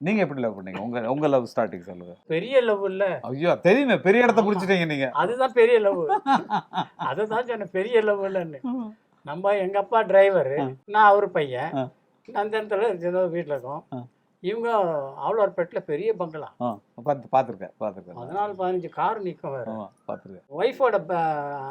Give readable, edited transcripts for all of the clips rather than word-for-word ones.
நீங்க எப்படி லவ் பண்ணீங்க? உங்க லவ் ஸ்டார்டிங் சொல்லுங்க. பெரிய லவ் இல்ல. ஐயோ தெரியுமே, பெரிய இடத்த பிடிச்சிட்டீங்க நீங்க. அதுதான் பெரிய லவ். அதுதான் சொன்ன பெரிய லவ் இல்லைன்னு. நம்ம எங்க அப்பா டிரைவரு, நான் அவரு பையன். நந்தனத்துல வீட்டில் இருக்கோம். இவங்க ஆழ்வார்பேட்டில் பெரிய பங்களா. பார்த்துருக்கேன் 14-15 கார் நிற்கும் வேறு. பார்த்துருக்கேன். ஒய்ஃபோட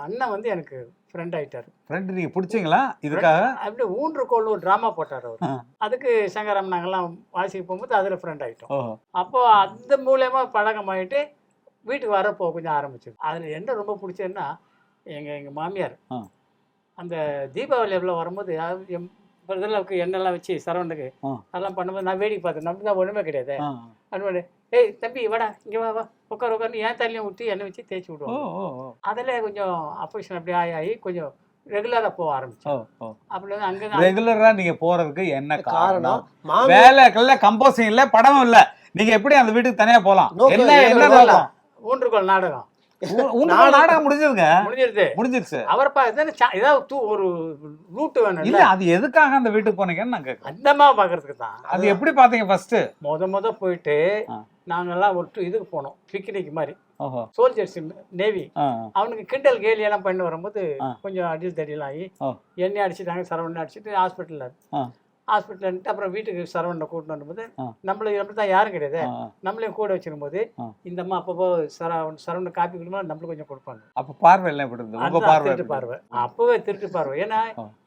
அண்ணன் வந்து எனக்கு ஃப்ரெண்ட் ஆகிட்டார். ஃப்ரெண்டு நீங்கள் பிடிச்சிங்களா இதுக்காக? அப்படி ஊன்றுகோள் ஒரு ட்ராமா போட்டார் அவர். அதுக்கு சங்கரம் நாங்கள்லாம் வாசிக்க போகும்போது அதில் ஃப்ரெண்ட் ஆகிட்டோம். அப்போது அந்த மூலயமா பழக்கமாகிட்டு வீட்டுக்கு வரப்போ கொஞ்சம் ஆரம்பிச்சது. அதில் என்ன ரொம்ப பிடிச்சதுன்னா எங்கள் மாமியார் அந்த தீபாவளி எவ்வளோ வரும்போது என் பிரதருக்கு எண்ணெய்லாம் வச்சு சரவண்டுக்கு அதெல்லாம் பண்ணும்போது நான் வேடிக்கை பார்த்தேன். நம்ம தான் ஒன்றுமே கிடையாது. அது ஏய் தம்பி வாடா இங்கே வா உட்காந்து ஏன் தள்ளியும் ஊற்றி எண்ணெய் வச்சு தேய்ச்சி விடுவோம். அதில் கொஞ்சம் அஃபெக்ஷன் அப்படி ஆகி கொஞ்சம் ரெகுலராக போக ஆரம்பிச்சோம். அப்படி வந்து அங்கே ரெகுலராக நீங்கள் போகிறதுக்கு என்ன காரணம்? வேலைக்கல்ல கம்போசிங் இல்லை, படமும் இல்லை, நீங்கள் எப்படி அந்த வீட்டுக்கு தனியாக போகலாம்? என்ன ஊன்றுகோள் நாடகம் நாடகம் முடிஞ்சிருச்சு. அவரை ஏதாவது ஒரு ரூட் வேணும் இல்ல, அது எதுக்காக அந்த வீட்டுக்கு போனீங்கன்னு நான் கேட்கிறேன். அந்த அம்மா பாக்குறதுக்கு தான். அது எப்படி பாத்தீங்க? ஃபர்ஸ்ட் முத போயிட்டு நாங்கெல்லாம் ஒரு இதுக்கு போனோம், பிக்னிக் மாதிரி. சோல்ஜர்ஸ் நேவி அவனுக்கு கிண்டல் கேலி எல்லாம் பண்ணி வரும்போது கொஞ்சம் அடியில் தடியெல்லாம் ஆகி எண்ணெய் அடிச்சுட்டாங்க, சரவணை அடிச்சுட்டு ஹாஸ்பிட்டல் அப்புறம் வீட்டுக்கு சரவணை கூட்டிட்டு வரும்போது நம்மள தான் யாரும் கிடையாது, நம்மளையும் கூட வச்சிருக்கும் போது இந்த அம்மா அப்பப்போ சரவணை காப்பி குடிக்கும்போது நம்மளுக்கு கொஞ்சம் கொடுப்பாங்க. அப்ப பார்வை எல்லாம் திருட்டு பார்வை, அப்பவே திருட்டு பார்வை. ஏன்னா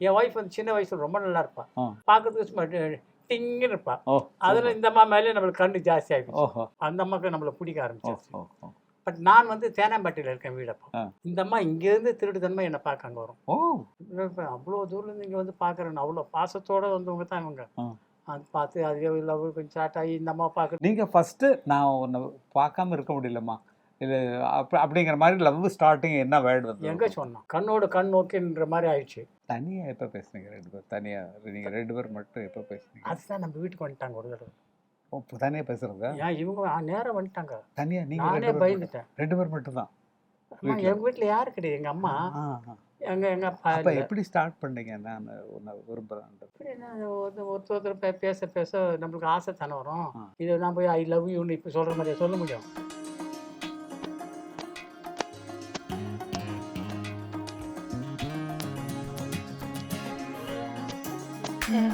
என் ஒய்ஃப் வந்து சின்ன வயசுல ரொம்ப நல்லா இருப்பா, பாக்கிறதுக்கு டிங்குன்னு இருப்பா. அதுல இந்த அம்மா மேலே நம்மளுக்கு கண்ணு ஜாஸ்தி ஆகிடுச்சு. அந்த அம்மாக்கு நம்மளை பிடிக்க ஆரம்பிச்சிருச்சு. பட் நான் வந்து தேனாம்பட்டியில் இருக்கேன் வீடப்போ. இந்த அம்மா இங்கேருந்து திருட்டுத்தன்மை என்னை பார்க்க அங்கே வரும். அவ்வளோ தூரம்லேருந்து இங்கே வந்து பார்க்குறேன்னு அவ்வளோ பாசத்தோடு வந்தவங்க தான் இவங்க. அது பார்த்து அதுவே லவ் கொஞ்சம் ஸ்டார்ட் ஆகி இந்த அம்மா பார்க்க. நீங்கள் ஃபஸ்ட்டு நான் உன்னை பார்க்காம இருக்க முடியலம்மா இது அப்படிங்கிற மாதிரி லவ் ஸ்டார்டிங் என்ன வேர்டு வந்து எங்கே சொன்னோம்? கண்ணோடு கண் நோக்கின்ற மாதிரி ஆயிடுச்சு. தனியாக எப்போ பேசுனீங்க ரெண்டு பேர்? தனியாக நீங்கள் ரெண்டு பேர் மட்டும் எப்போ பேசுனீங்க? அதுதான் நம்ம வீட்டுக்கு வந்துட்டாங்க ஒரு தடவை. தனியாக பேசுறதா? ஏன் இவங்க நேரம் வந்துட்டாங்க. தனியா? நானே பயந்துட்டேன். ரெண்டு பேர் மட்டும் தான் எங்கள் வீட்டில் யாரு கிடையாது. எங்கள் அம்மா எங்கள் அப்பா எப்படி ஸ்டார்ட் பண்ணீங்க? நான் ஒன்று விரும்புகிறேன். ஒருத்தர் பேச பேச நம்மளுக்கு ஆசை தானே வரும். இது நான் போய் ஐ லவ் யூன்னு இப்போ சொல்கிற மாதிரியே சொல்ல முடியும்?